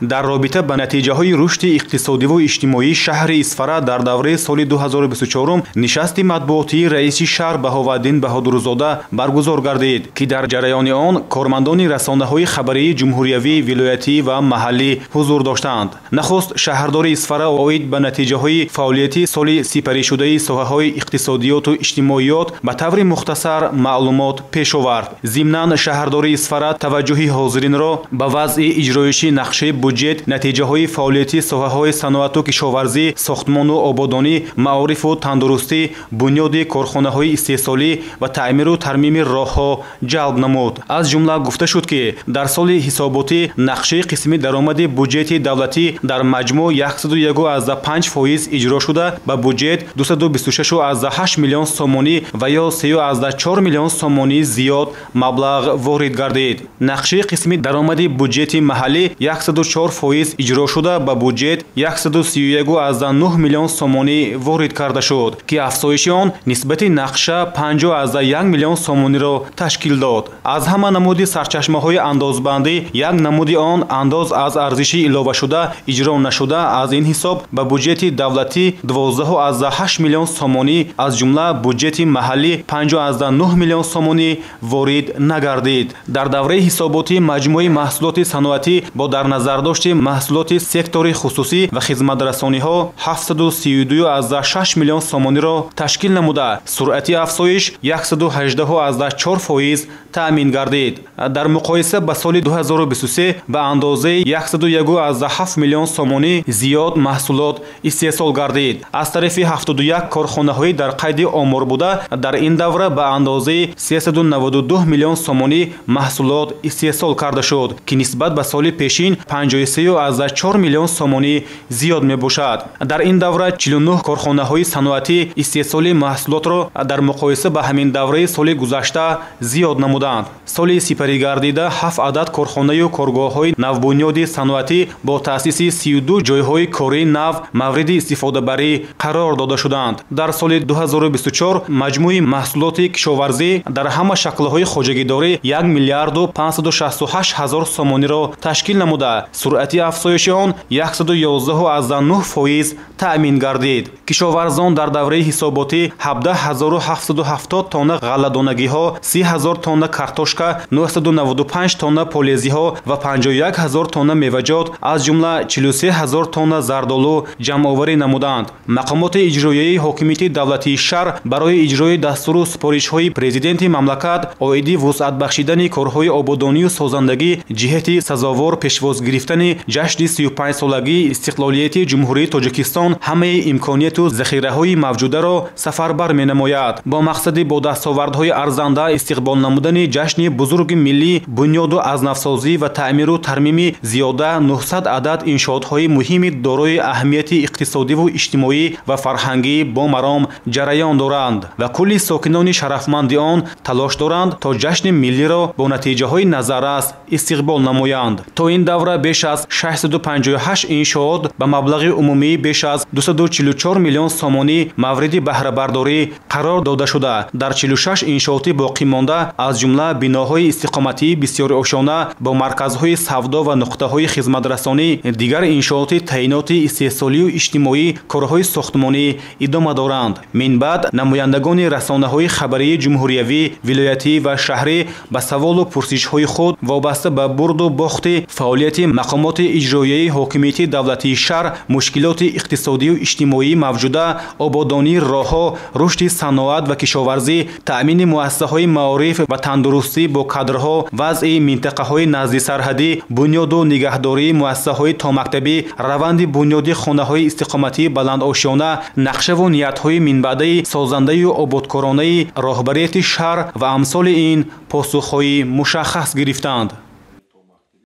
дар робита ба натиҷаҳои рушди иқтисодиву иҷтимоии шаҳри Исфара дар давраи соли 2024 нишасти матбуотии раиси шаҳр Баҳоваддин Баҳодурзода баргузор гардид, ки дар ҷараёни он кормандони расонаҳои хабарии ҷумҳуриявӣ, вилоятӣ ва маҳаллӣ ҳузур доштанд. Нахуст шаҳрдори Исфара оид ба натиҷаҳои фаъолияти соли сипаришудаи соҳаҳои иқтисодиёту иҷтимоиёт ба таври мухтасар маълумот пеш овард. зимнан шаҳрдори Исфара таваҷҷуҳи ҳозиринро ба вазъи иҷроиши нақшаи буҷет, натиҷаҳои фаъолияти соҳаҳои саноату кишоварзӣ, сохтмону ободонӣ, маорифу тандурустӣ, бунёди корхонаҳои истеҳсолӣ ва таъмиру тармими роҳҳо ҷалб намуд. аз ҷумла гуфта шуд, ки дар соли ҳисоботӣ нақшаи қисми даромади буҷети давлатӣ дар маҷмӯъ 101.5% иҷро шуда, ба буҷет 226.8 миллион сомонӣ ва ё 3.4 миллион сомонӣ зиёд маблағ ворид гардид. нақшаи қисми даромади буҷети маҳаллӣ 104% иҷро шуда, ба буҷет 131.9 миллион сомонӣ ворид карда шуд, ки афзоиши он нисбати нақша 50.1 миллион сомониро ташкил дод. аз ҳама намуди сарчашмаҳои андозбандӣ як намуди он андоз аз арзиши иловашуда иҷро нашуда, аз ин ҳисоб ба буҷети давлатӣ 12.8 миллион сомонӣ, аз ҷумла буҷети маҳаллӣ 5.9 миллион сомонӣ ворид нагардид. дар давраи ҳисоботӣ маҷмӯи маҳсулоти саноатӣ бо дар назардошти маҳсулоти сектори хусусӣ ва хизматрасониҳо 732.6 миллион сомониро ташкил намуда, суръати афзоиш 118.4% таъмин гардид. дар муқоиса ба соли 2023 ба андозаи 101.7 миллион сомонӣ зиёд маҳсулот истеҳсол гардид. аз тарафи 71 корхонаҳои дар қайди омор буда, дар ин давра ба андозаи 392 миллион сомонӣ маҳсулот истеҳсол карда шуд, ки нисбат ба соли пешин 53.4 миллион сомонӣ зиёд мебошад. дар ин давра 49 корхонаҳои саноатӣ истеҳсоли маҳсулотро дар муқоиса ба ҳамин давраи соли гузашта зиёд намуданд. соли сипарӣ гардида 7 адад корхонаю коргоҳҳои навбунёди саноатӣ бо таъсиси 32 ҷойҳои кории нав мавриди истифодабарӣ қарор дода шуданд. дар соли 2024 маҷмӯи маҳсулоти кишоварзӣ дар ҳама шаклҳои хоҷагидорӣ 1 миллиарду 568 ҳазор сомониро ташкил намуда, суръати афзоиши он 111.9% таъмин гардид. кишоварзон дар давраи ҳисоботӣ 17770 тонна ғалладонагиҳо, 30,000 тонна картошка, 995 тонна полезиҳо ва 51,000 тонна меваҷот, аз ҷумла 43,000 тонна зардолу ҷамъоварӣ намуданд. мақомоти иҷроияи ҳокимияти давлатии шаҳр барои иҷрои дастуру супоришҳои президенти мамлакат оиди вусъат бахшидани корҳои ободонию созандагӣ ҷиҳати сазовор пешвоз гирифтани ҷашни 35-солагии истиқлолияти ҷумҳурии Тоҷикистон ҳамаи имконияту захираҳои мавҷударо сафарбар менамояд, бо мақсади бо дастовардҳои арзанда истиқбол намудани ҷашни бузурги миллӣ, бунёду азнавсозӣ ва таъмиру тармими зиёда 900 адад иншоотҳои муҳими дорои аҳамияти иқтисодиву иҷтимоӣ ва фарҳангӣ бо маром ҷараён доранд ва кулли сокинони шарафманди он талош доранд, то ҷашни миллиро бо натиҷаҳои назаррас истиқбол намоянд. то ин давра беш аз 658 иншоот ба маблағи умумии беш аз 244 миллион сомонӣ мавриди баҳрабардорӣ қарор дода шуда, дар 46 иншооти боқимонда, аз ҷумла биноҳои истиқоматии бисёри ошона бо марказҳои савдо ва нуқтаҳои хизматрасонӣ, дигар иншооти таъиноти истеҳсолию иҷтимоӣ, корҳои сохтмонӣ идома доранд. минбаъд намояндагони расонаҳои хабарии ҷумҳуриявӣ, вилоятӣ ва шаҳрӣ ба саволу пурсишҳои худ вобаста ба бурду бохти фаъолияти мақомоти иҷроияи ҳокимияти давлатии шаҳр, мушкилоти иқтисодию иҷтимоии мавҷуда, ободонии роҳҳо, рушди саноат ва кишоварзӣ, таъмини муассисаҳои маориф ва тандурустӣ бо кадрҳо, вазъи минтақаҳои наздисарҳадӣ, бунёду нигаҳдории муассисаҳои томактабӣ, раванди бунёди хонаҳои истиқоматии баландошёна, нақшаву ниятҳои минбаъдаи созандаю ободкоронаи роҳбарияти шаҳр ва амсоли ин посухҳои мушаххас гирифтанд.